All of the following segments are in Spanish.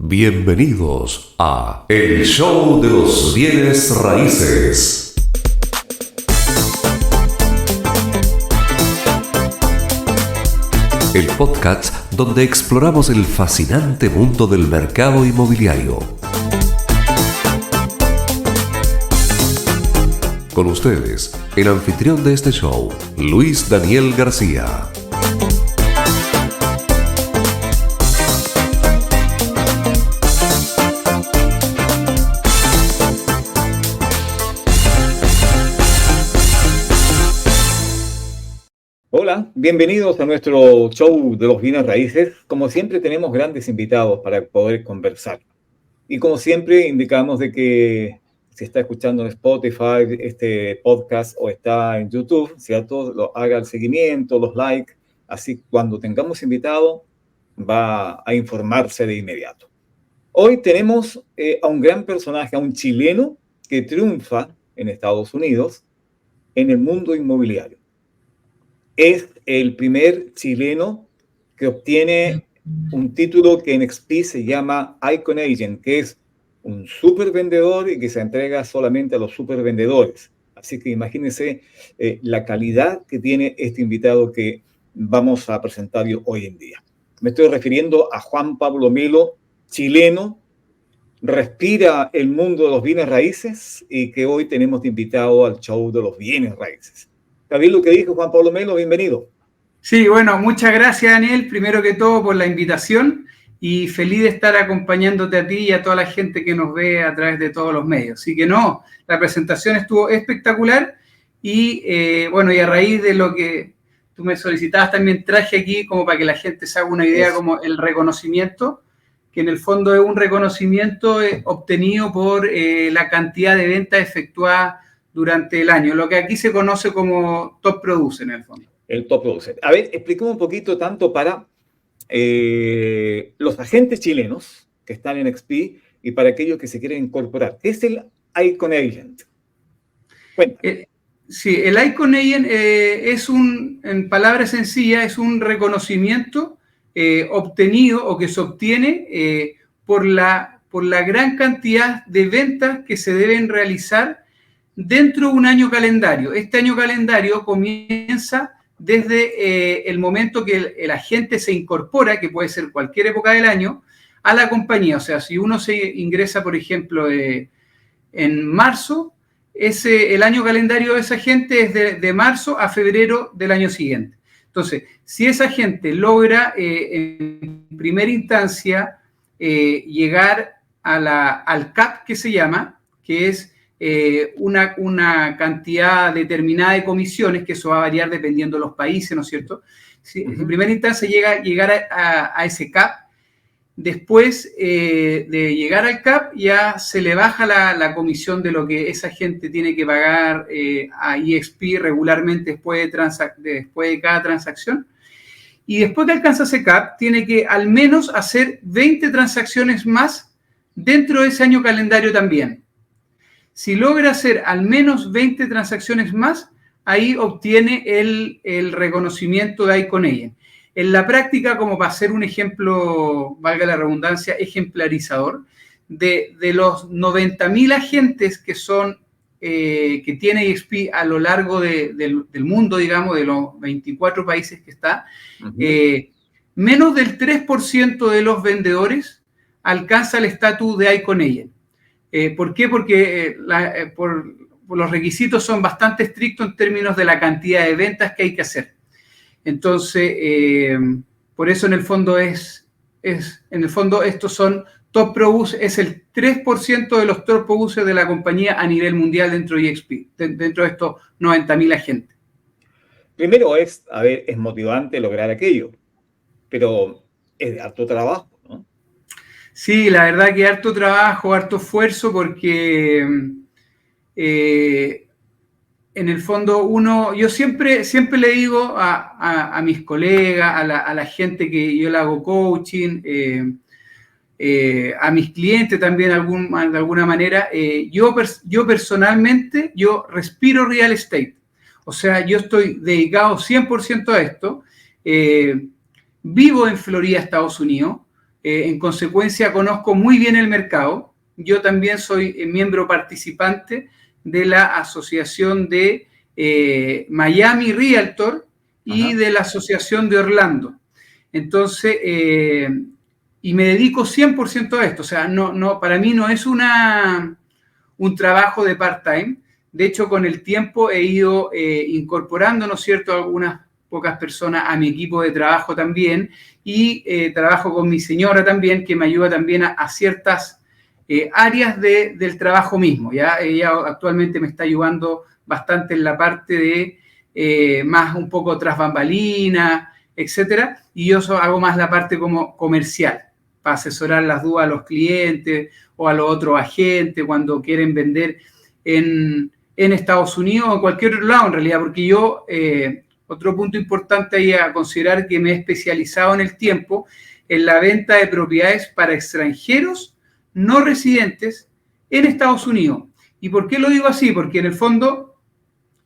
Bienvenidos a El Show de los Bienes Raíces. El podcast donde exploramos el fascinante mundo del mercado inmobiliario. Con ustedes, el anfitrión de este show, Luis Daniel García. Hola, bienvenidos a nuestro show de los bienes raíces. Como siempre tenemos grandes invitados para poder conversar. Y como siempre indicamos de que si está escuchando en Spotify este podcast o está en YouTube, ¿cierto? Haga el seguimiento, los likes, así cuando tengamos invitado va a informarse de inmediato. Hoy tenemos a un gran personaje, a un chileno que triunfa en Estados Unidos en el mundo inmobiliario. Es el primer chileno que obtiene un título que en XP se llama Icon Agent, que es un super vendedor y que se entrega solamente a los super vendedores. Así que imagínense la calidad que tiene este invitado que vamos a presentar hoy en día. Me estoy refiriendo a Juan Pablo Melo, chileno, respira el mundo de los bienes raíces y que hoy tenemos de invitado al show de los bienes raíces. ¿Está bien lo que dijo Juan Pablo Melo? Bienvenido. Sí, bueno, muchas gracias, Daniel, primero que todo por la invitación y feliz de estar acompañándote a ti y a toda la gente que nos ve a través de todos los medios. Así que no, la presentación estuvo espectacular y bueno, y a raíz de lo que tú me solicitabas también traje aquí como para que la gente se haga una idea como el reconocimiento, que en el fondo es un reconocimiento obtenido por la cantidad de ventas efectuadas durante el año, lo que aquí se conoce como Top Producer en el fondo. El Top Producer. A ver, explícame un poquito tanto para los agentes chilenos que están en XP y para aquellos que se quieren incorporar. ¿Qué es el Icon Agent? Sí, el Icon Agent es en palabras sencillas, es un reconocimiento obtenido o que se obtiene por la gran cantidad de ventas que se deben realizar dentro de un año calendario. Este año calendario comienza desde el momento que el agente se incorpora, que puede ser cualquier época del año, a la compañía. O sea, si uno se ingresa, por ejemplo, en marzo, el año calendario de esa agente es de marzo a febrero del año siguiente. Entonces, si esa agente logra en primera instancia llegar al CAP, que se llama, que es una cantidad determinada de comisiones, que eso va a variar dependiendo de los países, ¿no es cierto? Si, en primera instancia llegar a ese CAP, después de llegar al CAP ya se le baja la comisión de lo que esa gente tiene que pagar a EXP regularmente después de cada transacción. Y después que alcanza ese CAP, tiene que al menos hacer 20 transacciones más dentro de ese año calendario también. Si logra hacer al menos 20 transacciones más, ahí obtiene el reconocimiento de Icon Agent. En la práctica, como para hacer un ejemplo, valga la redundancia, ejemplarizador, de los 90.000 agentes que tiene EXP a lo largo del mundo, digamos, de los 24 países que está, menos del 3% de los vendedores alcanza el estatus de Icon Agent. ¿Por qué? Porque por los requisitos son bastante estrictos en términos de la cantidad de ventas que hay que hacer. Entonces, por eso en el fondo estos son Top Producer, es el 3% de los Top Producers de la compañía a nivel mundial dentro de EXP, dentro de estos 90.000 agentes. Primero es motivante lograr aquello, pero es de harto trabajo, ¿no? Sí, la verdad que harto trabajo, harto esfuerzo, porque en el fondo yo siempre le digo a mis colegas, a la gente que yo le hago coaching, a mis clientes también de alguna manera, yo personalmente, yo respiro real estate. O sea, yo estoy dedicado 100% a esto. Vivo en Florida, Estados Unidos. En consecuencia, conozco muy bien el mercado. Yo también soy miembro participante de la Asociación de Miami Realtor y de la Asociación de Orlando. Entonces, y me dedico 100% a esto. O sea, para mí no es un trabajo de part-time. De hecho, con el tiempo he ido incorporando, ¿no es cierto?, algunas pocas personas a mi equipo de trabajo también, y trabajo con mi señora también, que me ayuda también a ciertas áreas del trabajo mismo, ¿ya? Ella actualmente me está ayudando bastante en la parte de más un poco tras bambalinas, etcétera, y yo hago más la parte como comercial, para asesorar las dudas a los clientes o a los otros agentes cuando quieren vender en Estados Unidos o en cualquier otro lado, en realidad, porque yo... otro punto importante ahí a considerar, que me he especializado en el tiempo en la venta de propiedades para extranjeros no residentes en Estados Unidos. ¿Y por qué lo digo así? Porque en el fondo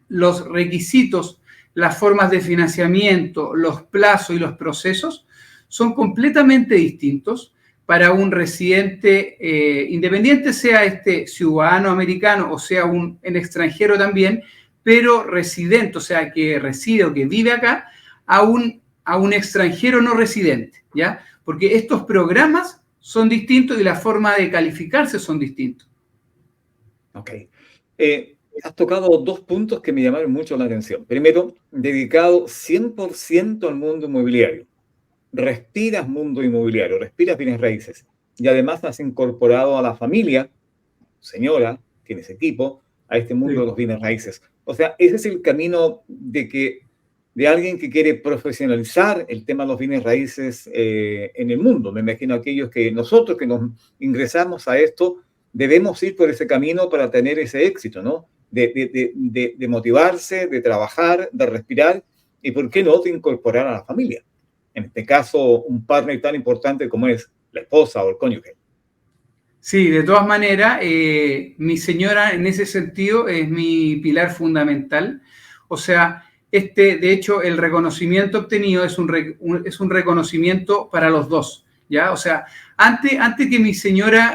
los requisitos, las formas de financiamiento, los plazos y los procesos son completamente distintos para un residente independiente, sea este ciudadano americano o sea un extranjero también, pero residente, o sea, que reside o que vive acá, a un extranjero no residente, ¿ya? Porque estos programas son distintos y la forma de calificarse son distintos. Ok. Has tocado dos puntos que me llamaron mucho la atención. Primero, dedicado 100% al mundo inmobiliario. Respiras mundo inmobiliario, respiras bienes raíces. Y además has incorporado a la familia, señora, tienes equipo, a este mundo de los bienes raíces. O sea, ese es el camino de alguien que quiere profesionalizar el tema de los bienes raíces en el mundo. Me imagino aquellos que nosotros que nos ingresamos a esto debemos ir por ese camino para tener ese éxito, ¿no? De motivarse, de trabajar, de respirar y, ¿por qué no?, de incorporar a la familia. En este caso, un partner tan importante como es la esposa o el cónyuge. Sí, de todas maneras, mi señora en ese sentido es mi pilar fundamental. O sea, de hecho, el reconocimiento obtenido es un reconocimiento para los dos, ¿ya? O sea, antes que mi señora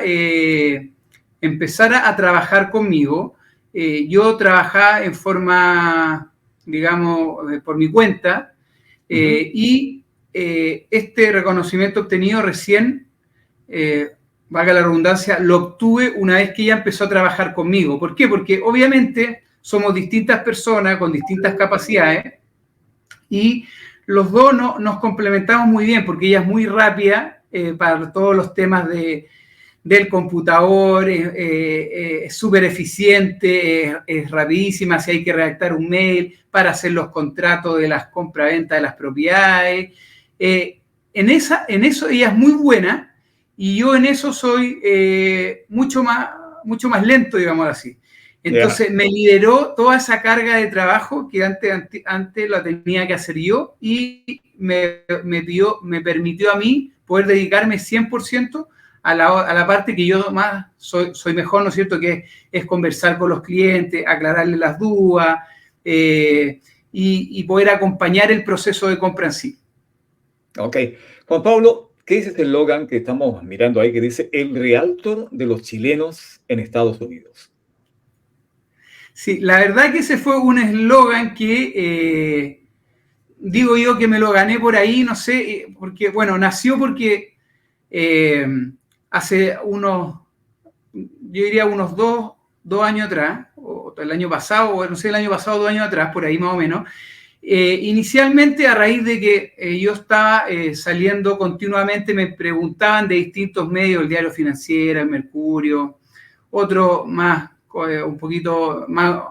empezara a trabajar conmigo, yo trabajaba en forma, digamos, por mi cuenta, y este reconocimiento obtenido recién... valga la redundancia, lo obtuve una vez que ella empezó a trabajar conmigo. ¿Por qué? Porque obviamente somos distintas personas con distintas capacidades y los dos nos complementamos muy bien, porque ella es muy rápida para todos los temas del computador, es súper eficiente, es rapidísima si hay que redactar un mail para hacer los contratos de las compra-venta de las propiedades. En eso ella es muy buena. Y yo en eso soy mucho más lento, digamos así. Entonces me liberó toda esa carga de trabajo que antes la tenía que hacer yo, y me permitió a mí poder dedicarme 100% a la parte que yo más soy mejor, ¿no es cierto?, que es conversar con los clientes, aclararles las dudas y poder acompañar el proceso de compra en sí. Ok. Juan Pablo, ¿qué es este eslogan que estamos mirando ahí que dice el Realtor de los chilenos en Estados Unidos? Sí, la verdad que ese fue un eslogan que digo yo que me lo gané por ahí, no sé, porque, bueno, nació porque hace yo diría unos dos años atrás, o el año pasado, o no sé, el año pasado, 2 años atrás, por ahí más o menos. Inicialmente, a raíz de que yo estaba saliendo continuamente, me preguntaban de distintos medios, el Diario Financiero, el Mercurio, otro más, un poquito más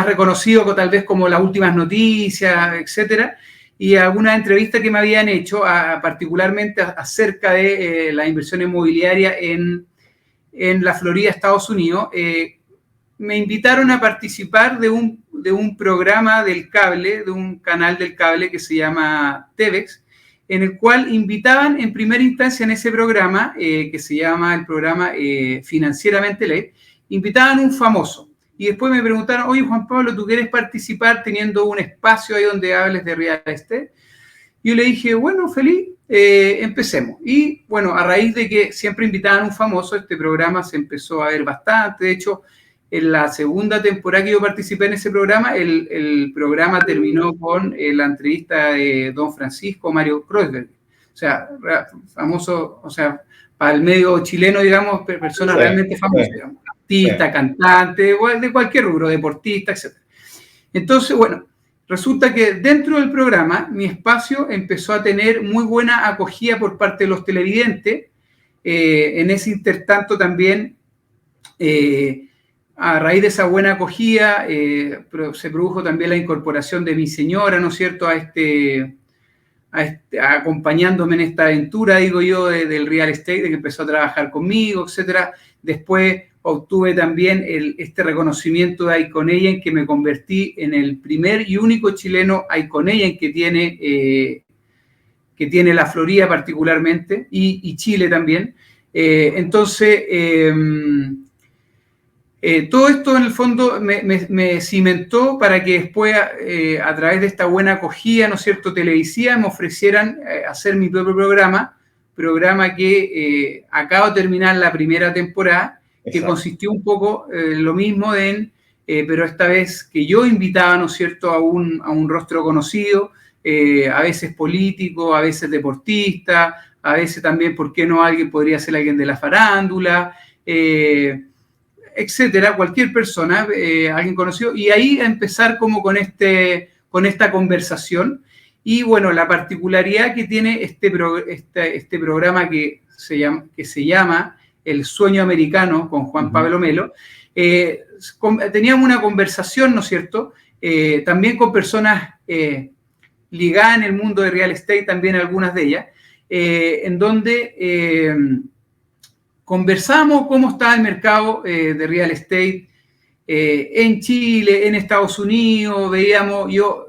reconocido tal vez como Las Últimas Noticias, etcétera, y algunas entrevistas que me habían hecho particularmente acerca de la inversión inmobiliaria en la Florida, Estados Unidos. Me invitaron a participar de un programa del cable, de un canal del cable que se llama TVEX, en el cual invitaban en primera instancia en ese programa, que se llama el programa Financieramente Ley, invitaban un famoso. Y después me preguntaron, oye, Juan Pablo, ¿tú quieres participar teniendo un espacio ahí donde hables de real estate? Yo le dije, bueno, feliz. empecemos. Y bueno, a raíz de que siempre invitaban a un famoso, este programa se empezó a ver bastante. De hecho, en la segunda temporada que yo participé en ese programa, el programa terminó con la entrevista de don Francisco Mario Kreuzberg. O sea, famoso, o sea, para el medio chileno, digamos, personas realmente famosas, digamos, artista, cantante, de cualquier rubro, deportista, etc. Entonces, bueno, resulta que dentro del programa mi espacio empezó a tener muy buena acogida por parte de los televidentes. En ese intertanto también, a raíz de esa buena acogida, se produjo también la incorporación de mi señora, ¿no es cierto?, acompañándome en esta aventura, digo yo, del real estate, de que empezó a trabajar conmigo, etcétera. Después obtuve también este reconocimiento de Iconagent, en que me convertí en el primer y único chileno Iconagent que tiene la Florida particularmente, y Chile también. Entonces, todo esto en el fondo me cimentó para que después, a través de esta buena acogida, ¿no es cierto?, televisiva, me ofrecieran hacer mi propio programa que acabo de terminar la primera temporada, que consistió un poco lo mismo pero esta vez que yo invitaba, ¿no es cierto?, a un rostro conocido, a veces político, a veces deportista, a veces también, ¿por qué no alguien podría ser alguien de la farándula?, etcétera, cualquier persona, alguien conocido, y ahí empezar como con esta conversación. Y bueno, la particularidad que tiene este programa que se llama El Sueño Americano, con Juan Pablo Melo, teníamos una conversación, ¿no es cierto?, también con personas ligadas en el mundo de real estate, también algunas de ellas, en donde conversamos cómo está el mercado de real estate en Chile, en Estados Unidos. Yo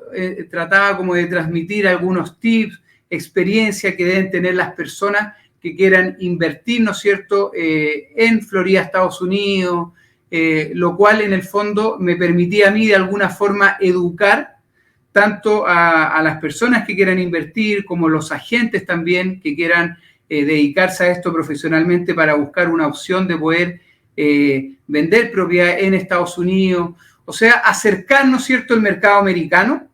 trataba como de transmitir algunos tips, experiencias que deben tener las personas que quieran invertir, ¿no es cierto?, en Florida, Estados Unidos, lo cual en el fondo me permitía a mí de alguna forma educar tanto a las personas que quieran invertir como los agentes también que quieran dedicarse a esto profesionalmente para buscar una opción de poder vender propiedad en Estados Unidos, o sea, acercarnos, ¿cierto?, el mercado americano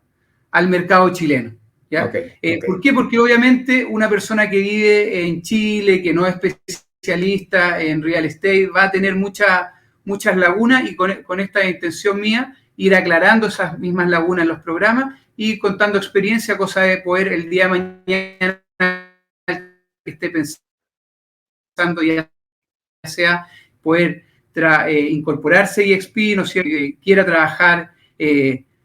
al mercado chileno, ¿ya? Okay. ¿Por qué? Porque obviamente una persona que vive en Chile, que no es especialista en real estate, va a tener muchas lagunas, y con esta intención mía, ir aclarando esas mismas lagunas en los programas y contando experiencia, cosa de poder el día de mañana que esté pensando ya sea poder incorporarse a EXP, ¿no es cierto?, que quiera trabajar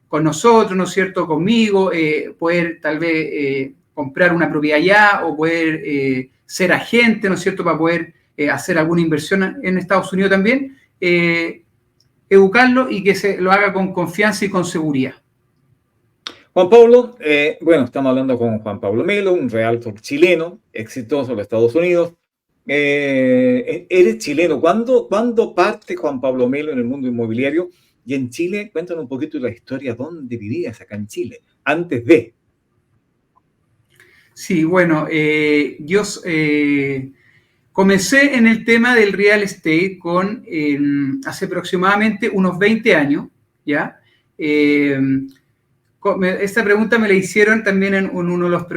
con nosotros, ¿no es cierto?, conmigo, poder tal vez comprar una propiedad allá o poder ser agente, ¿no es cierto?, para poder hacer alguna inversión en Estados Unidos también, educarlo y que se lo haga con confianza y con seguridad. Juan Pablo, bueno, estamos hablando con Juan Pablo Melo, un realtor chileno, exitoso en los Estados Unidos. Eres chileno. ¿Cuándo parte Juan Pablo Melo en el mundo inmobiliario? Y en Chile, cuéntanos un poquito de la historia, ¿dónde vivías acá en Chile? Antes de. Sí, bueno, yo comencé en el tema del real estate hace aproximadamente unos 20 años, ¿ya? Esta pregunta me la hicieron también en uno de los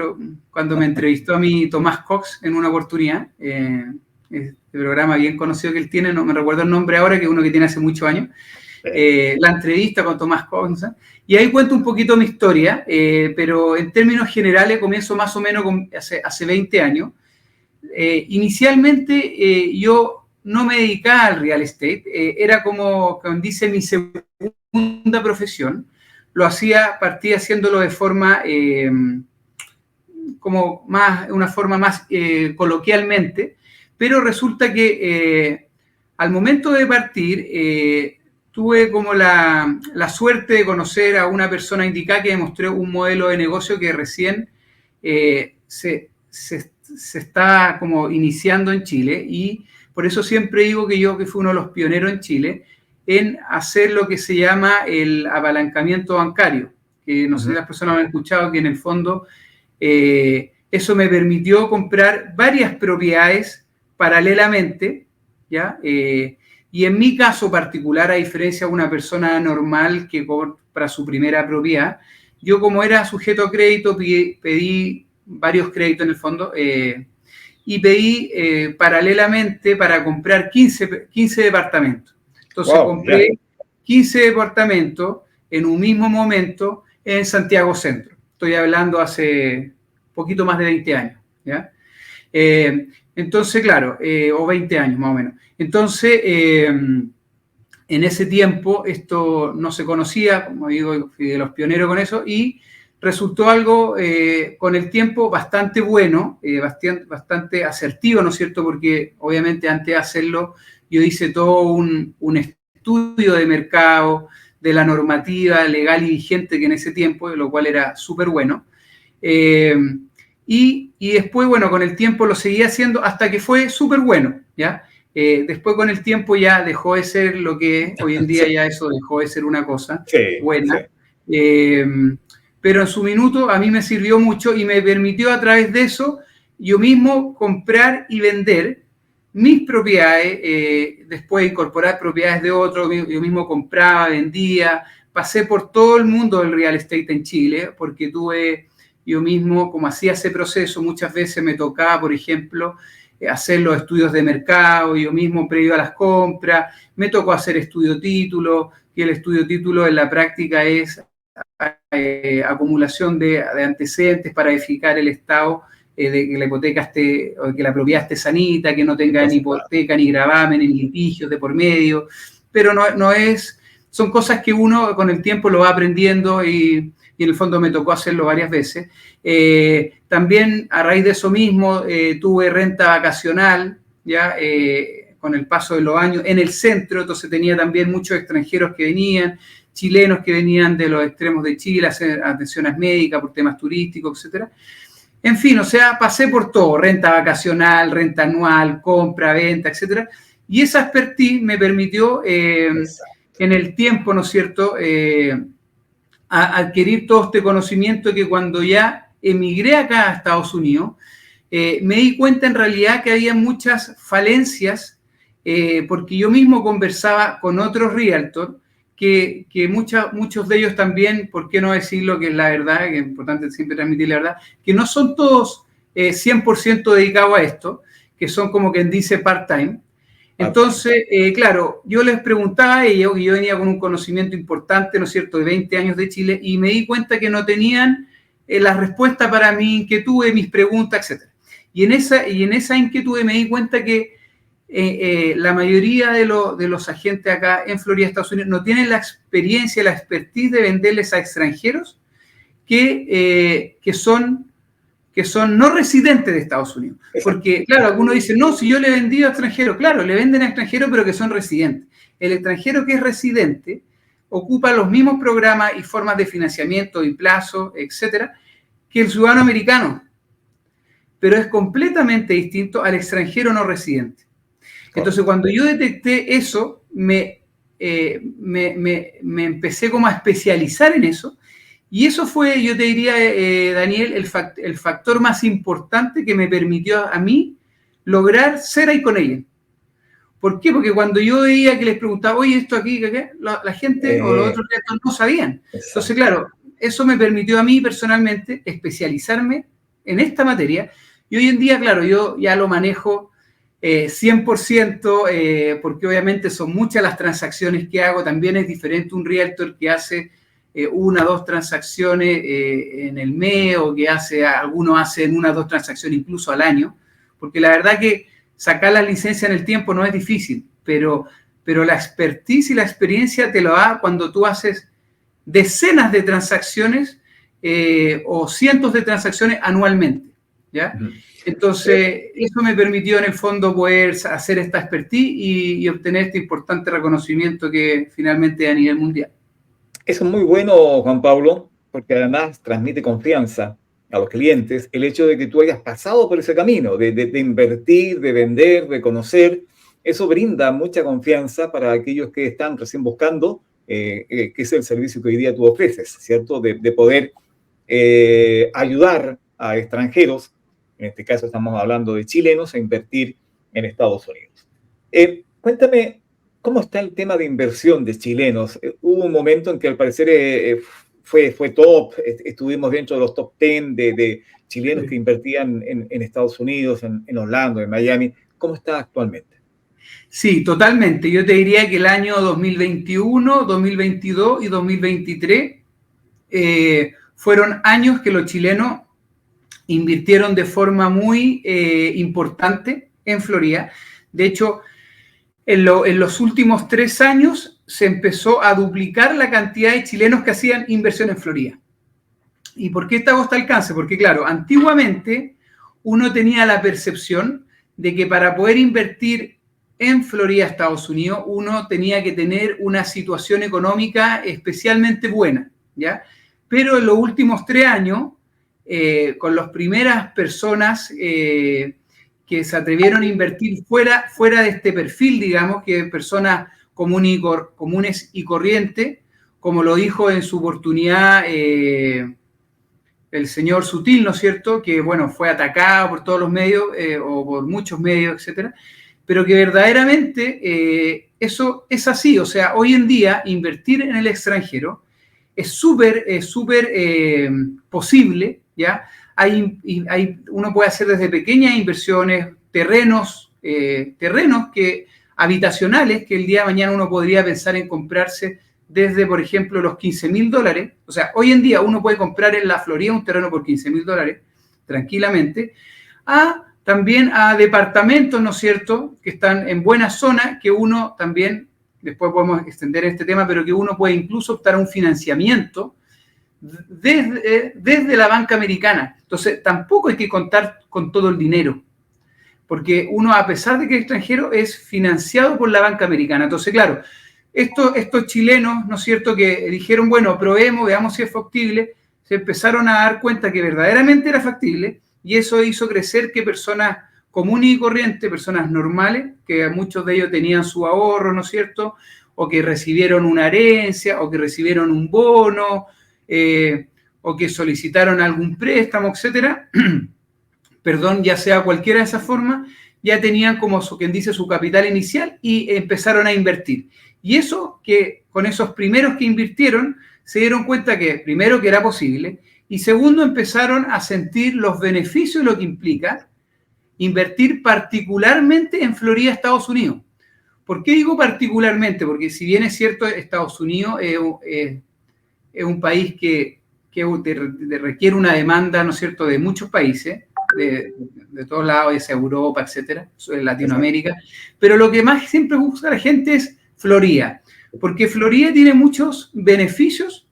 cuando me entrevistó a mí Tomás Cox en una oportunidad, este programa bien conocido que él tiene, no me recuerdo el nombre ahora, que es uno que tiene hace muchos años, la entrevista con Tomás Cox, ¿sí? Y ahí cuento un poquito mi historia, pero en términos generales comienzo más o menos hace 20 años. Inicialmente yo no me dedicaba al real estate, era como dice mi segunda profesión. Lo partí haciéndolo de forma, una forma más coloquialmente, pero resulta que al momento de partir tuve como la suerte de conocer a una persona indicada que demostró un modelo de negocio que recién se está como iniciando en Chile, y por eso siempre digo que fui uno de los pioneros en Chile en hacer lo que se llama el apalancamiento bancario, que no sé si las personas han escuchado, que en el fondo Eso me permitió comprar varias propiedades paralelamente, ¿ya? Y en mi caso particular, a diferencia de una persona normal que compra su primera propiedad, yo como era sujeto a crédito pedí varios créditos en el fondo y pedí paralelamente para comprar 15 departamentos. Entonces compré 15 departamentos en un mismo momento en Santiago Centro. Estoy hablando hace poquito más de 20 años, ¿ya? Entonces, claro, o 20 años más o menos. Entonces, en ese tiempo esto no se conocía, como digo, fui de los pioneros con eso, y resultó algo con el tiempo bastante bueno, bastante asertivo, ¿no es cierto? Porque obviamente antes de hacerlo yo hice todo un estudio de mercado, de la normativa legal y vigente que en ese tiempo, lo cual era súper bueno. Y después, bueno, con el tiempo lo seguí haciendo hasta que fue súper bueno, ¿ya? Después con el tiempo ya dejó de ser lo que es, hoy en día ya eso dejó de ser una cosa buena. Pero en su minuto a mí me sirvió mucho y me permitió a través de eso yo mismo comprar y vender mis propiedades, después incorporar propiedades de otros, yo mismo compraba, vendía, pasé por todo el mundo del real estate en Chile, porque yo mismo, como hacía ese proceso, muchas veces me tocaba, por ejemplo, hacer los estudios de mercado, yo mismo previo a las compras, me tocó hacer estudio título, que el estudio título en la práctica es acumulación de antecedentes para verificar el estado de que la hipoteca esté, o que la propiedad esté sanita, que no tenga ni hipoteca, ni gravamen, ni litigios de por medio, pero no es, son cosas que uno con el tiempo lo va aprendiendo y en el fondo me tocó hacerlo varias veces. También a raíz de eso mismo tuve renta vacacional, ya con el paso de los años, en el centro, entonces tenía también muchos extranjeros que venían, chilenos que venían de los extremos de Chile a hacer atenciones médicas por temas turísticos, etcétera. En fin, o sea, pasé por todo, renta vacacional, renta anual, compra, venta, etcétera. Y esa expertise me permitió en el tiempo, ¿no es cierto?, adquirir todo este conocimiento que cuando ya emigré acá a Estados Unidos, me di cuenta en realidad que había muchas falencias, porque yo mismo conversaba con otros realtors, que muchos de ellos también, por qué no decirlo, que es la verdad, que es importante siempre transmitir la verdad, que no son todos 100% dedicados a esto, que son como quien dice part-time. Entonces, claro, yo les preguntaba a ellos, y yo venía con un conocimiento importante, ¿no es cierto?, de 20 años de Chile, y me di cuenta que no tenían la respuesta para mi inquietud, mis preguntas, etc. Y en esa inquietud me di cuenta que la mayoría de los agentes acá en Florida, Estados Unidos, no tienen la experiencia, la expertise de venderles a extranjeros que son no residentes de Estados Unidos. Porque, claro, algunos dicen, no, si yo le he vendido a extranjeros, claro, le venden a extranjeros, pero que son residentes. El extranjero que es residente ocupa los mismos programas y formas de financiamiento y plazo, etcétera, que el ciudadano americano, pero es completamente distinto al extranjero no residente. Entonces, cuando yo detecté eso, me empecé como a especializar en eso. Y eso fue, yo te diría, Daniel, el factor más importante que me permitió a mí lograr ser ahí con ella. ¿Por qué? Porque cuando yo veía que les preguntaba, oye, esto aquí, ¿qué? La gente o los otros no sabían. Entonces, claro, eso me permitió a mí personalmente especializarme en esta materia. Y hoy en día, claro, yo ya lo manejo 100%, porque obviamente son muchas las transacciones que hago. También es diferente un realtor que hace 1 o 2 transacciones en el mes, o que algunos hacen 1 o 2 transacciones incluso al año, porque la verdad que sacar la licencia en el tiempo no es difícil, pero la expertise y la experiencia te lo da cuando tú haces decenas de transacciones o cientos de transacciones anualmente, ¿ya? Entonces, eso me permitió en el fondo poder hacer esta expertise y obtener este importante reconocimiento que finalmente es a nivel mundial. Eso es muy bueno, Juan Pablo, porque además transmite confianza a los clientes el hecho de que tú hayas pasado por ese camino, de invertir, de vender, de conocer. Eso brinda mucha confianza para aquellos que están recién buscando, que es el servicio que hoy día tú ofreces, ¿cierto? De poder ayudar a extranjeros en este caso estamos hablando de chilenos, a invertir en Estados Unidos. Cuéntame, ¿cómo está el tema de inversión de chilenos? Hubo un momento en que al parecer fue top, estuvimos dentro de los top 10 de chilenos que invertían en Estados Unidos, en Orlando, en Miami. ¿Cómo está actualmente? Sí, totalmente. Yo te diría que el año 2021, 2022 y 2023 fueron años que los chilenos invirtieron de forma muy importante en Florida. De hecho, en los últimos 3 años se empezó a duplicar la cantidad de chilenos que hacían inversión en Florida. ¿Y por qué hago este alcance? Porque, claro, antiguamente uno tenía la percepción de que para poder invertir en Florida, Estados Unidos, uno tenía que tener una situación económica especialmente buena, ¿ya? Pero en los últimos 3 años, con las primeras personas que se atrevieron a invertir fuera de este perfil, digamos, que personas comunes y corrientes, como lo dijo en su oportunidad el señor Sutil, ¿no es cierto?, que, bueno, fue atacado por todos los medios o por muchos medios, etcétera, pero que verdaderamente eso es así. O sea, hoy en día invertir en el extranjero es súper posible, ¿ya? Uno puede hacer desde pequeñas inversiones, terrenos habitacionales que el día de mañana uno podría pensar en comprarse desde, por ejemplo, los $15,000. O sea, hoy en día uno puede comprar en la Florida un terreno por $15,000 tranquilamente, también a departamentos, ¿no es cierto?, que están en buenas zonas, que uno también, después podemos extender este tema, pero que uno puede incluso optar a un financiamiento desde la banca americana. Entonces, tampoco hay que contar con todo el dinero, porque uno, a pesar de que es extranjero, es financiado por la banca americana. Entonces, claro, estos chilenos, ¿no es cierto?, que dijeron, bueno, probemos, veamos si es factible, se empezaron a dar cuenta que verdaderamente era factible, y eso hizo crecer que personas comunes y corrientes, personas normales, que muchos de ellos tenían su ahorro, ¿no es cierto?, o que recibieron una herencia, o que recibieron un bono, o que solicitaron algún préstamo, etcétera, perdón, ya sea cualquiera de esas formas, ya tenían como quien dice su capital inicial y empezaron a invertir. Y eso que con esos primeros que invirtieron se dieron cuenta que primero que era posible y segundo empezaron a sentir los beneficios de lo que implica invertir particularmente en Florida, Estados Unidos. ¿Por qué digo particularmente? Porque si bien es cierto, Estados Unidos es un país que requiere una demanda, ¿no es cierto?, de muchos países, de todos lados, es Europa, etcétera, Latinoamérica, pero lo que más siempre busca la gente es Florida, porque Florida tiene muchos beneficios,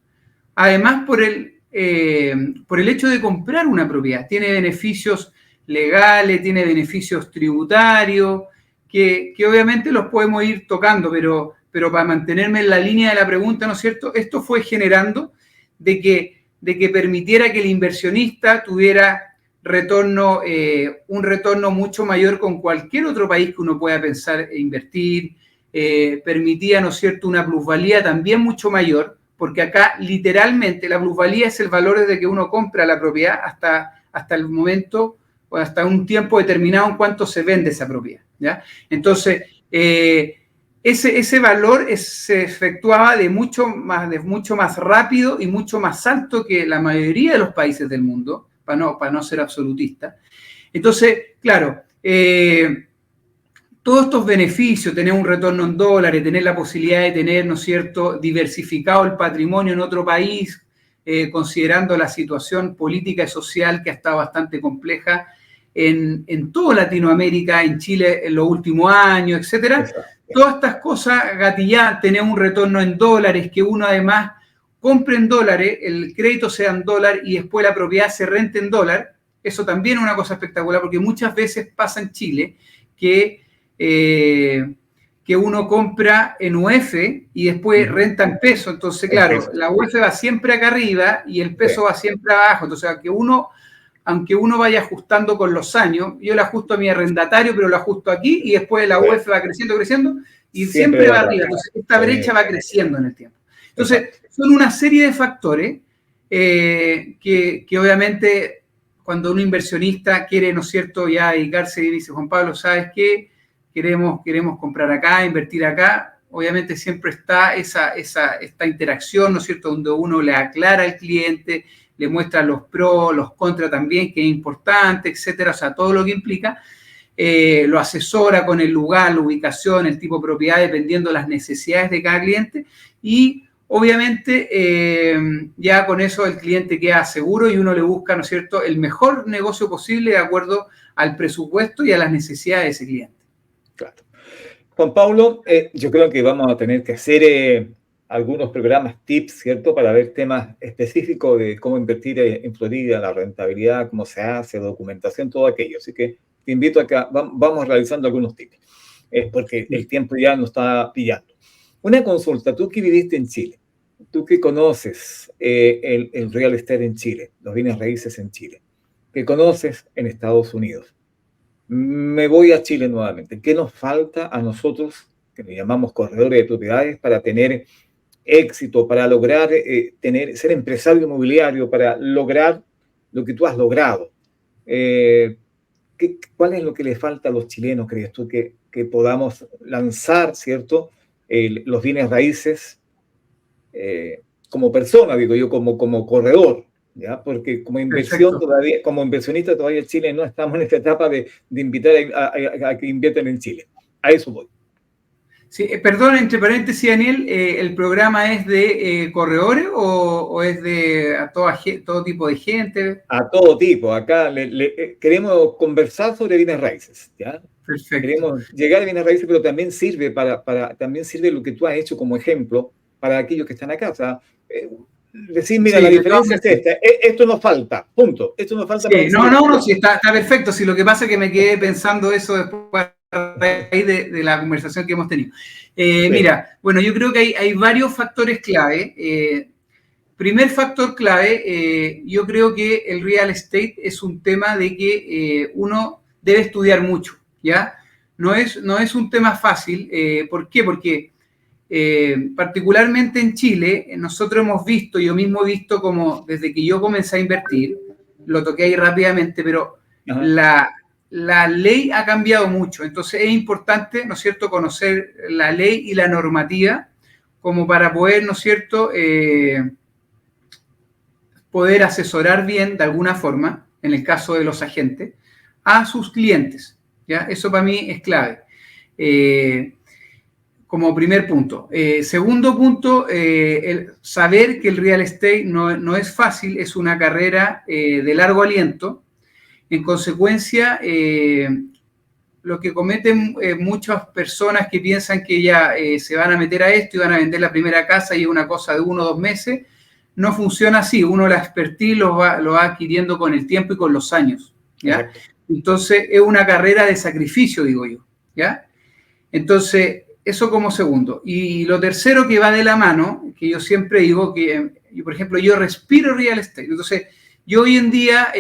además por el hecho de comprar una propiedad, tiene beneficios legales, tiene beneficios tributarios, que obviamente los podemos ir tocando, pero para mantenerme en la línea de la pregunta, ¿no es cierto?, esto fue generando de que permitiera que el inversionista tuviera un retorno mucho mayor con cualquier otro país que uno pueda pensar e invertir, permitía, ¿no es cierto?, una plusvalía también mucho mayor, porque acá literalmente la plusvalía es el valor desde que uno compra la propiedad hasta el momento o hasta un tiempo determinado en cuánto se vende esa propiedad, ¿ya? Entonces, ese valor se efectuaba de mucho más rápido y mucho más alto que la mayoría de los países del mundo, para no ser absolutista. Entonces, claro, todos estos beneficios, tener un retorno en dólares, tener la posibilidad de tener, ¿no es cierto?, diversificado el patrimonio en otro país, considerando la situación política y social que ha estado bastante compleja en toda Latinoamérica, en Chile en los últimos años, etcétera. Exacto. Todas estas cosas gatilladas, tener un retorno en dólares, que uno además compre en dólares, el crédito sea en dólar y después la propiedad se rente en dólar, eso también es una cosa espectacular, porque muchas veces pasa en Chile que uno compra en UF y después renta en peso. Entonces, claro, la UF va siempre acá arriba y el peso va siempre abajo. Entonces, aunque uno vaya ajustando con los años, yo le ajusto a mi arrendatario, pero lo ajusto aquí y después la UF va creciendo y siempre va arriba. Entonces, esta brecha va creciendo en el tiempo. Entonces, son una serie de factores que obviamente cuando un inversionista quiere, ¿no es cierto?, ya dedicarse y dice, Juan Pablo, ¿sabes qué? Queremos comprar acá, invertir acá. Obviamente siempre está esta interacción, ¿no es cierto?, donde uno le aclara al cliente, le muestra los pros, los contras también, que es importante, etcétera, o sea, todo lo que implica. Lo asesora con el lugar, la ubicación, el tipo de propiedad, dependiendo de las necesidades de cada cliente. Y obviamente ya con eso el cliente queda seguro y uno le busca, ¿no es cierto?, el mejor negocio posible de acuerdo al presupuesto y a las necesidades de ese cliente. Claro. Juan Pablo, yo creo que vamos a tener que hacer algunos programas tips, ¿cierto?, para ver temas específicos de cómo invertir en Florida, la rentabilidad, cómo se hace, documentación, todo aquello. Así que te invito a que vamos realizando algunos tips, porque el tiempo ya nos está pillando. Una consulta, tú que viviste en Chile, tú que conoces el real estate en Chile, los bienes raíces en Chile, que conoces en Estados Unidos. Me voy a Chile nuevamente. ¿Qué nos falta a nosotros, que le llamamos corredores de propiedades, para tener éxito, para lograr ser empresario inmobiliario, para lograr lo que tú has logrado? ¿Cuál es lo que le falta a los chilenos, crees tú, que podamos lanzar, ¿cierto?, los bienes raíces como persona, digo yo, como corredor, ¿ya? Porque como inversión todavía, como inversionista todavía en Chile no estamos en esta etapa de invitar a que inviertan en Chile. A eso voy. Sí, perdón, entre paréntesis, Daniel, ¿el programa es de corredores o es de todo tipo de gente? A todo tipo. Acá queremos conversar sobre bienes raíces, ¿ya? Perfecto. Queremos llegar a bienes raíces, pero también sirve también sirve lo que tú has hecho como ejemplo para aquellos que están acá. O sea, decir, mira, sí, la diferencia es esta. Esto nos falta, punto. Esto nos falta. Sí, no, sí, está perfecto. Sí, lo que pasa es que me quedé pensando eso después de la conversación que hemos tenido. Sí. Mira, bueno, yo creo que hay varios factores clave. Primer factor clave, yo creo que el real estate es un tema de que uno debe estudiar mucho, ¿ya? No es un tema fácil. ¿Por qué? Porque particularmente en Chile, nosotros hemos visto, yo mismo he visto como desde que yo comencé a invertir, lo toqué ahí rápidamente, pero la ley ha cambiado mucho. Entonces es importante, ¿no es cierto?, conocer la ley y la normativa como para poder, ¿no es cierto?, poder asesorar bien, de alguna forma, en el caso de los agentes, a sus clientes, ¿ya? Eso para mí es clave. Como primer punto. Segundo punto, el saber que el real estate no es fácil, es una carrera de largo aliento. En consecuencia, lo que cometen muchas personas que piensan que ya se van a meter a esto y van a vender la primera casa y es una cosa de 1 o 2 meses, no funciona así. Uno la expertise lo va adquiriendo con el tiempo y con los años, ¿ya? Entonces, es una carrera de sacrificio, digo yo, ¿ya? Entonces, eso como segundo. Y lo tercero que va de la mano, que yo siempre digo que, por ejemplo, yo respiro real estate. Entonces, yo hoy en día,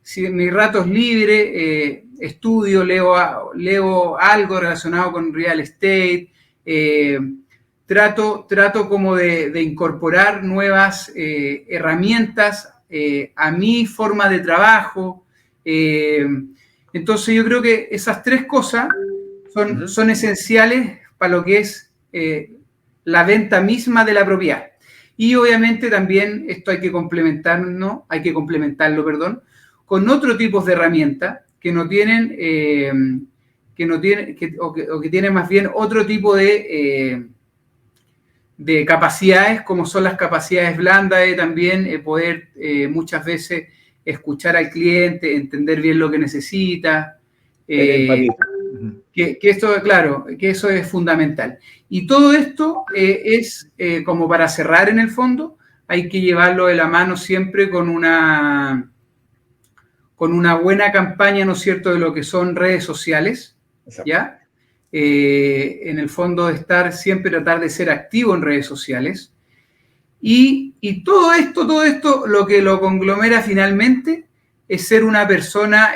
si en mis ratos libres, estudio, leo algo relacionado con real estate, trato como de incorporar nuevas herramientas a mi forma de trabajo. Entonces, yo creo que esas 3 cosas son esenciales para lo que es la venta misma de la propiedad. Y obviamente también esto hay que complementarlo, con otro tipo de herramientas que no tienen, que tienen más bien otro tipo de capacidades, como son las capacidades blandas de también poder muchas veces escuchar al cliente, entender bien lo que necesita. Que esto, claro, que eso es fundamental. Y todo esto es como para cerrar en el fondo, hay que llevarlo de la mano siempre con una buena campaña, ¿no es cierto?, de lo que son redes sociales, ¿ya? En el fondo de tratar de ser activo en redes sociales. Y todo esto lo que lo conglomera finalmente es ser una persona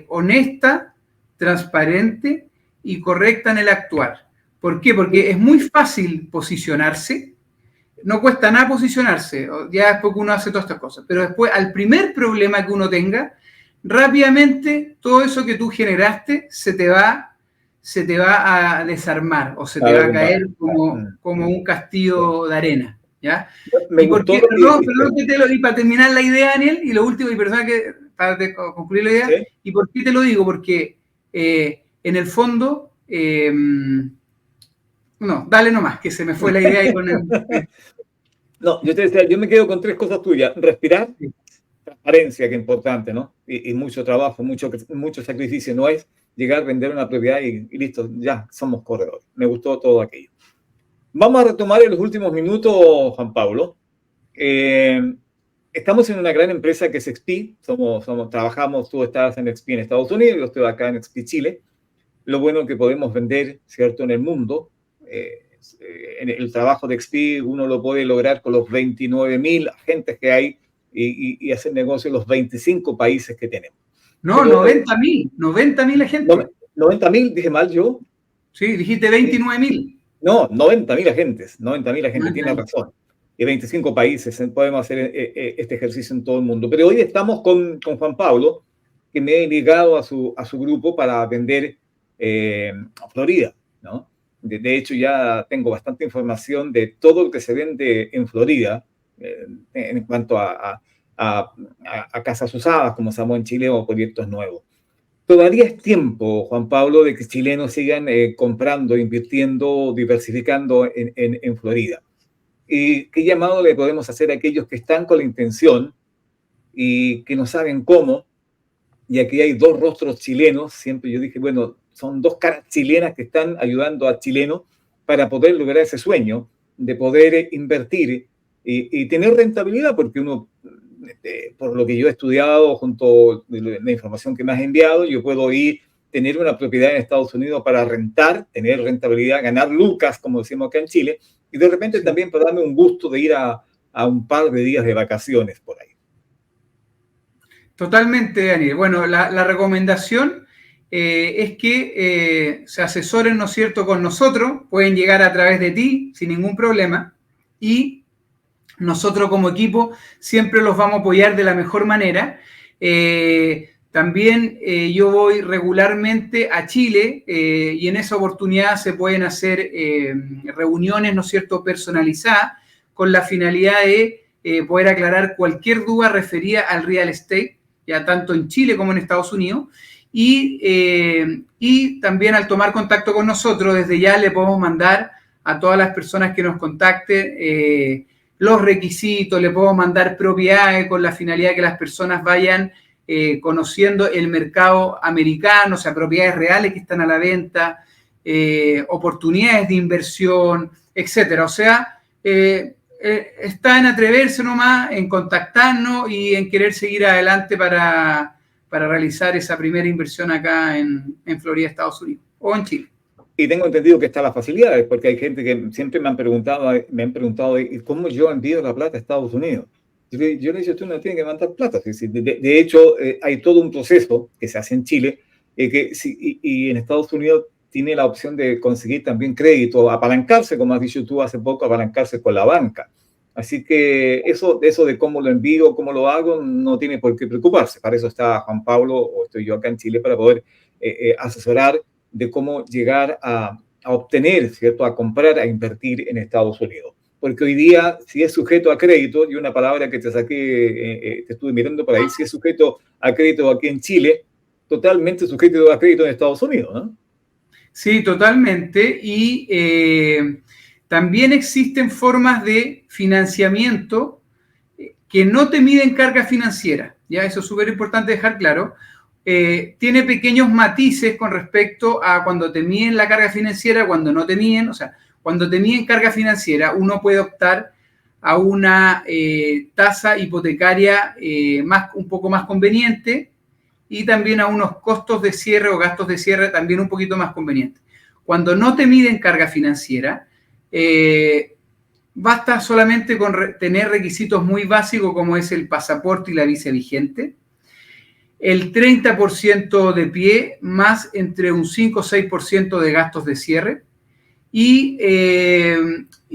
honesta, transparente y correcta en el actuar. ¿Por qué? Porque es muy fácil posicionarse, no cuesta nada posicionarse, ya después que uno hace todas estas cosas, pero después al primer problema que uno tenga, rápidamente todo eso que tú generaste se te va a desarmar o se te va a caer como un castillo de arena, ¿ya? Me gustó lo que dijiste. Perdón, y para terminar la idea, Daniel, y lo último, y para concluir la idea, ¿sí? ¿Y por qué te lo digo? Porque en el fondo, no, dale nomás, que se me fue la idea. No, yo te decía, yo me quedo con 3 cosas tuyas. Respirar, sí. Transparencia, que es importante, ¿no? Y mucho trabajo, mucho sacrificio. No es llegar a vender una propiedad y listo, ya somos corredores. Me gustó todo aquello. Vamos a retomar en los últimos minutos, Juan Pablo. Estamos en una gran empresa que es XP. Trabajamos, tú estás en XP en Estados Unidos, yo estoy acá en XP Chile. Lo bueno que podemos vender, ¿cierto?, en el mundo. En el trabajo de XP uno lo puede lograr con los 29.000 agentes que hay y hacer negocio en los 25 países que tenemos. No, 90.000 agentes. 90.000, dije mal yo. Sí, dijiste 29.000. No, 90.000 agentes, 90.000 agentes, tiene razón. Y 25 países, podemos hacer este ejercicio en todo el mundo. Pero hoy estamos con Juan Pablo, que me ha ligado a su grupo para vender a Florida, ¿no? De hecho, ya tengo bastante información de todo lo que se vende en Florida en cuanto a casas usadas, como se llamó en Chile, o proyectos nuevos. Todavía es tiempo, Juan Pablo, de que chilenos sigan comprando, invirtiendo, diversificando en Florida. ¿Y qué llamado le podemos hacer a aquellos que están con la intención y que no saben cómo? Y aquí hay 2 rostros chilenos. Siempre yo dije, bueno, son 2 caras chilenas que están ayudando a chilenos para poder lograr ese sueño de poder invertir y tener rentabilidad, porque uno, por lo que yo he estudiado junto a la información que me has enviado, yo puedo tener una propiedad en Estados Unidos para rentar, tener rentabilidad, ganar lucas, como decimos acá en Chile, y de repente también para darme un gusto de ir a un par de días de vacaciones por ahí. Totalmente, Daniel. Bueno, la recomendación es que se asesoren, ¿no es cierto?, con nosotros. Pueden llegar a través de ti sin ningún problema. Y nosotros como equipo siempre los vamos a apoyar de la mejor manera. También yo voy regularmente a Chile y en esa oportunidad se pueden hacer reuniones, ¿no es cierto?, personalizadas con la finalidad de poder aclarar cualquier duda referida al real estate, ya tanto en Chile como en Estados Unidos. Y también al tomar contacto con nosotros, desde ya le podemos mandar a todas las personas que nos contacten los requisitos, le podemos mandar propiedades con la finalidad de que las personas vayan conociendo el mercado americano, o sea, propiedades reales que están a la venta, oportunidades de inversión, etcétera. O sea, está en atreverse nomás, en contactarnos y en querer seguir adelante para realizar esa primera inversión acá en Florida, Estados Unidos, o en Chile. Y tengo entendido que están las facilidades, porque hay gente que siempre me han preguntado ¿cómo yo envío la plata a Estados Unidos? Yo le he dicho, tú no tienes que mandar plata. De hecho, hay todo un proceso que se hace en Chile y en Estados Unidos tiene la opción de conseguir también crédito, apalancarse, como has dicho tú hace poco, apalancarse con la banca. Así que eso de cómo lo envío, cómo lo hago, no tiene por qué preocuparse. Para eso está Juan Pablo o estoy yo acá en Chile para poder asesorar de cómo llegar a obtener, ¿cierto?, a comprar, a invertir en Estados Unidos. Porque hoy día, si es sujeto a crédito, y una palabra que te saqué, te estuve mirando por ahí, si es sujeto a crédito aquí en Chile, totalmente sujeto a crédito en Estados Unidos, ¿no? Sí, totalmente. Y también existen formas de financiamiento que no te miden carga financiera. Ya, eso es súper importante dejar claro. Tiene pequeños matices con respecto a cuando te miden la carga financiera, cuando no te miden. O sea, cuando te miden carga financiera, uno puede optar a una tasa hipotecaria un poco más conveniente y también a unos costos de cierre o gastos de cierre también un poquito más convenientes. Cuando no te miden carga financiera, basta solamente con tener requisitos muy básicos como es el pasaporte y la visa vigente, el 30% de pie más entre un 5 o 6% de gastos de cierre y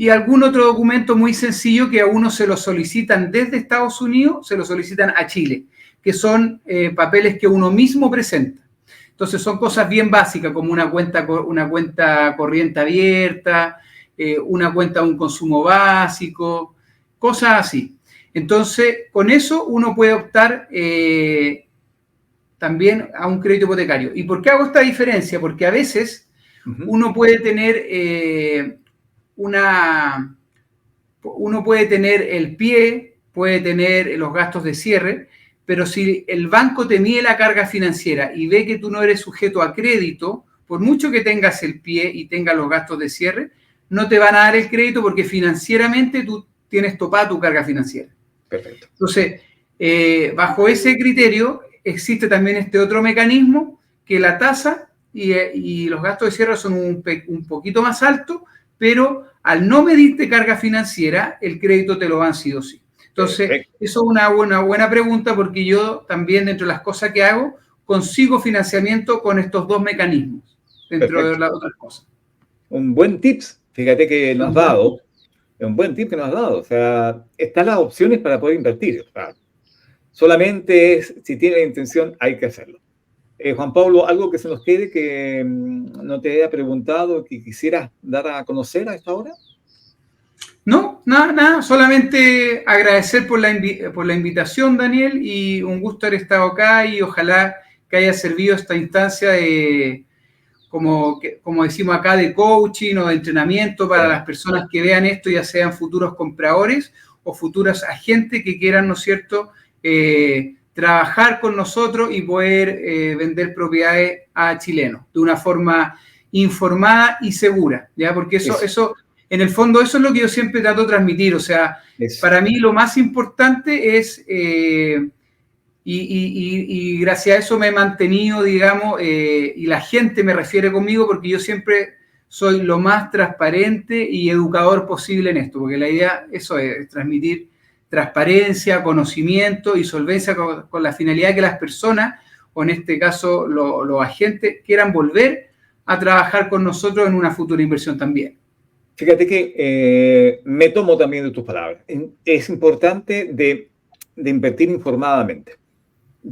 algún otro documento muy sencillo que a uno se lo solicitan desde Estados Unidos, se lo solicitan a Chile. que son papeles que uno mismo presenta. Entonces son cosas bien básicas como una cuenta corriente abierta, una cuenta de un consumo básico, cosas así. Entonces, con eso uno puede optar también a un crédito hipotecario. ¿Y por qué hago esta diferencia? Porque a veces uno puede tener uno puede tener el pie, puede tener los gastos de cierre, pero si el banco te mide la carga financiera y ve que tú no eres sujeto a crédito, por mucho que tengas el pie y tengas los gastos de cierre, no te van a dar el crédito porque financieramente tú tienes topada tu carga financiera. Perfecto. Entonces, bajo ese criterio, existe también este otro mecanismo que la tasa y los gastos de cierre son un poquito más altos, pero al no medirte carga financiera, el crédito te lo dan sí o sí. Entonces, perfecto. Eso es una buena pregunta porque yo también, dentro de las cosas que hago, consigo financiamiento con estos dos mecanismos, dentro perfecto. De las otras cosas. Un buen tips, fíjate que nos has dado. Es un buen tip que nos has dado. O sea, están las opciones para poder invertir. O sea, solamente es, si tiene la intención, hay que hacerlo. Juan Pablo, ¿algo que se nos quede que no te haya preguntado, que quisieras dar a conocer a esta hora? No, nada. Solamente agradecer por la invitación, Daniel, y un gusto haber estado acá y ojalá que haya servido esta instancia de, como decimos acá, de coaching o de entrenamiento para las personas que vean esto, ya sean futuros compradores o futuros agentes que quieran, ¿no es cierto?, trabajar con nosotros y poder vender propiedades a chilenos de una forma informada y segura, ¿ya? Porque eso, en el fondo, eso es lo que yo siempre trato de transmitir. O sea, para mí lo más importante es, y gracias a eso me he mantenido, digamos, y la gente me refiere conmigo porque yo siempre soy lo más transparente y educador posible en esto, porque la idea, eso es transmitir transparencia, conocimiento y solvencia con la finalidad de que las personas, o en este caso los agentes, quieran volver a trabajar con nosotros en una futura inversión también. Fíjate que me tomo también de tus palabras. Es importante de invertir informadamente.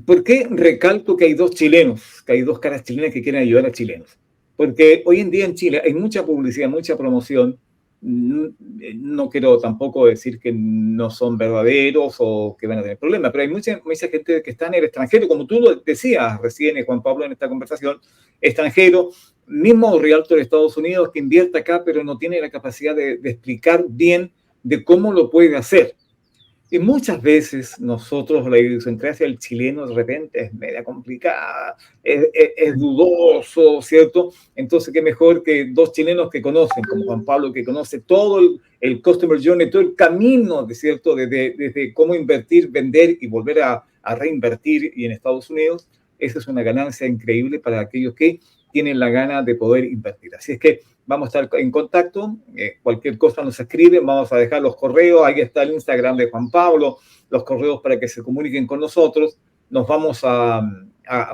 ¿Por qué recalco que hay dos chilenos, que hay dos caras chilenas que quieren ayudar a chilenos? Porque hoy en día en Chile hay mucha publicidad, mucha promoción. No quiero tampoco decir que no son verdaderos o que van a tener problemas, pero hay mucha gente que está en el extranjero, como tú lo decías recién, Juan Pablo, en esta conversación, extranjero, mismo realtor de Estados Unidos que invierte acá, pero no tiene la capacidad de explicar bien de cómo lo puede hacer. Y muchas veces nosotros, la idiosincrasia del chileno de repente es media complicada, es dudoso, ¿cierto? Entonces, qué mejor que dos chilenos que conocen, como Juan Pablo, que conoce todo el customer journey, todo el camino, ¿cierto? Desde cómo invertir, vender y volver a reinvertir y en Estados Unidos. Esa es una ganancia increíble para aquellos que tienen la gana de poder invertir. Así es que vamos a estar en contacto, cualquier cosa nos escriben, vamos a dejar los correos, ahí está el Instagram de Juan Pablo, los correos para que se comuniquen con nosotros. Nos vamos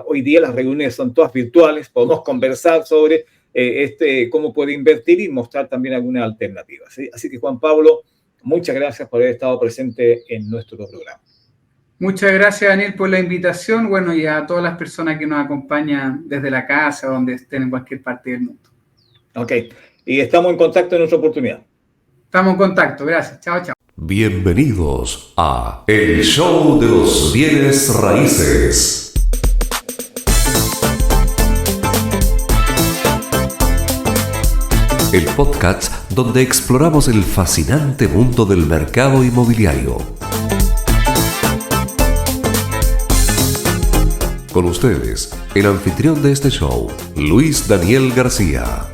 hoy día las reuniones son todas virtuales, podemos conversar sobre cómo puede invertir y mostrar también algunas alternativas, ¿sí? Así que Juan Pablo, muchas gracias por haber estado presente en nuestro programa. Muchas gracias, Daniel, por la invitación, bueno, y a todas las personas que nos acompañan desde la casa, donde estén en cualquier parte del mundo. Ok, y estamos en contacto en otra oportunidad. Estamos en contacto, gracias. Chao, chao. Bienvenidos a El Show de los Bienes Raíces. El podcast donde exploramos el fascinante mundo del mercado inmobiliario. Con ustedes, el anfitrión de este show, Luis Daniel García.